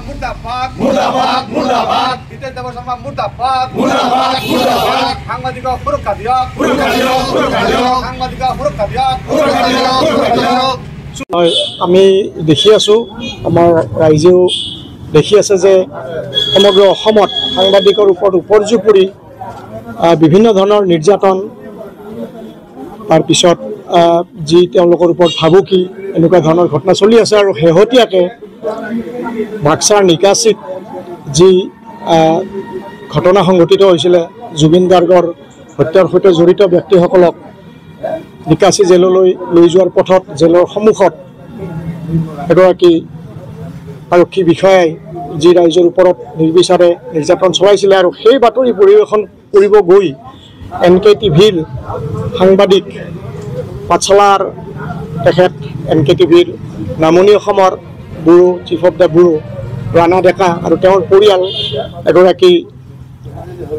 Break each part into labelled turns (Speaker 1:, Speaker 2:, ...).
Speaker 1: মুর্দাবাদ মুর্দাবাদ মুর্দাবাদ জিতেন দেব শর্মা মুর্দাবাদ মুর্দাবাদ মুর্দাবাদ সাংবাদিক সুরক্ষা দিয়ক সুরক্ষা দিয়ক সুরক্ষা দিয়ক সাংবাদিক সুরক্ষা দিয়ক সুরক্ষা দিয়ক সুরক্ষা দিয়ক
Speaker 2: আমি দেখি আছো আমাৰ ৰাইজেও দেখি আছে যে সমগ্ৰ অসমত সাংবাদিকৰ ওপৰত উপৰ্যুপৰি বিভিন্ন ধৰণৰ নিৰ্যাতন তাৰপিছত যি তেওঁলোকৰ ওপৰত ভাবুকি এনেকুৱা ধৰণৰ ঘটনা চলি আছে আৰু শেহতীয়াকৈ বাক্সাৰ নিকাচিত যি ঘটনা সংঘটিত হৈছিলে জুবিন গাৰ্গৰ হত্যাৰ সৈতে জড়িত ব্যক্তিসকলক নিকাচি জেললৈ লৈ যোৱাৰ পথত জেলৰ সন্মুখত এগৰাকী আৰক্ষী বিষয়াই যি ৰাইজৰ ওপৰত নিৰ্বিচাৰে নিৰ্যাতন চলাইছিলে আৰু সেই বাতৰি পৰিৱেশন কৰিব গৈ NK TVৰ সাংবাদিক পাঠশালাৰ তেখেত NK TVৰ নামনি অসমৰ bureau chief of the bureau Rana Deka আৰু তেওঁৰ পৰিয়াল এগৰাকী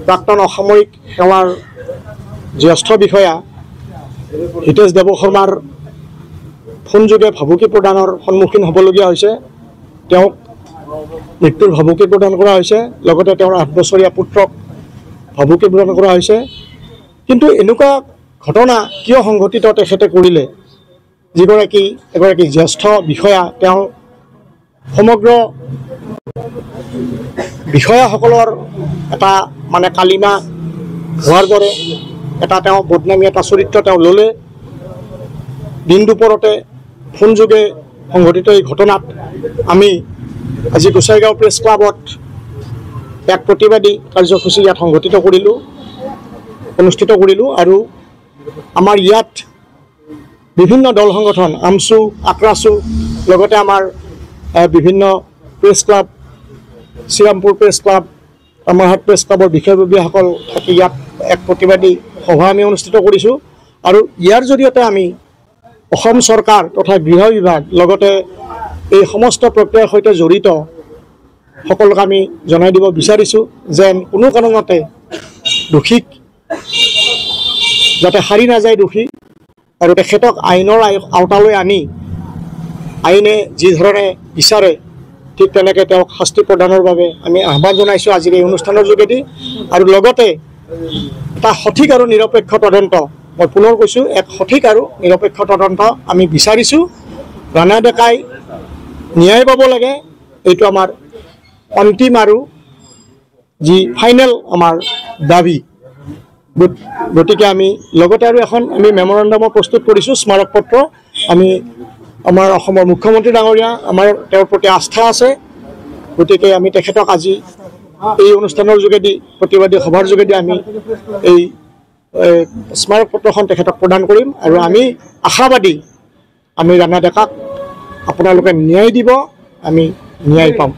Speaker 2: প্ৰাক্তন অসামৰিক সেৱাৰ জ্যেষ্ঠ বিষয়া হিতেশ দেৱ শৰ্মাৰ ফোনযোগে ভাবুকি প্ৰদানৰ সন্মুখীন হ'বলগীয়া হৈছে। তেওঁক মৃত্যুৰ ভাবুকি প্ৰদান কৰা হৈছে, লগতে তেওঁৰ 8 বছৰীয়া পুত্ৰক ভাবুকি প্ৰদান কৰা হৈছে। কিন্তু এনেকুৱা ঘটনা কিয় সংঘটিত তেখেতে কৰিলে? এগৰাকী জ্যেষ্ঠ বিষয়া, তেওঁ সমগ্ৰ বিষয়াসকলৰ এটা মানে কালিমা হোৱাৰ দৰে এটা তেওঁ বদনামী এটা চৰিত্ৰ তেওঁ ল'লে। দিন দুপৰতে ফোনযোগে সংঘটিত এই ঘটনাত আমি আজি গোসাইগাঁও প্ৰেছ ক্লাবত এক প্ৰতিবাদী কাৰ্যসূচী ইয়াত অনুষ্ঠিত কৰিলোঁ আৰু আমাৰ ইয়াত বিভিন্ন দল সংগঠন আমচু আক্ৰাচু লগতে আমাৰ বিভিন্ন press club Srirampur press club আমাৰহাট প্ৰেছ ক্লাবৰ বিষয়ববীয়াসকল থাকি ইয়াত এক প্ৰতিবাদী সভা আমি অনুষ্ঠিত কৰিছোঁ আৰু ইয়াৰ জৰিয়তে আমি অসম চৰকাৰ তথা গৃহ বিভাগ লগতে এই সমস্ত প্ৰক্ৰিয়াৰ সৈতে জড়িত সকলোকে আমি জনাই দিব বিচাৰিছোঁ যেন কোনো কাৰণতে দোষীক যাতে সাৰি নাযায় দোষী আৰু তেখেতক আইনৰ আওতালৈ আনি আইনে যি ধৰণে বিচাৰে ঠিক তেনেকৈ তেওঁক শাস্তি প্ৰদানৰ বাবে আমি আহ্বান জনাইছোঁ আজিৰ এই অনুষ্ঠানৰ যোগেদি। আৰু লগতে এটা সঠিক আৰু নিৰপেক্ষ তদন্ত, মই পুনৰ কৈছোঁ, এক সঠিক আৰু নিৰপেক্ষ তদন্ত আমি বিচাৰিছোঁ। ৰাণা ডেকাই ন্যায় পাব লাগে, এইটো আমাৰ অন্তিম আৰু যি ফাইনেল আমাৰ দাবী। গতিকে আমি লগতে আৰু এখন আমি মেমৰেণ্ডামো প্ৰস্তুত কৰিছোঁ, স্মাৰক পত্ৰ। আমি আমাৰ অসমৰ মুখ্যমন্ত্ৰী ডাঙৰীয়া, আমাৰ তেওঁৰ প্ৰতি আস্থা আছে, গতিকে আমি তেখেতক আজি এই অনুষ্ঠানৰ যোগেদি প্ৰতিবাদী সভাৰ যোগেদি আমি এই স্মাৰক পত্ৰখন তেখেতক প্ৰদান কৰিম আৰু আমি আশাবাদী আমি ৰাণা ডেকাক আপোনালোকে ন্যায় দিব, আমি ন্যায় পাম।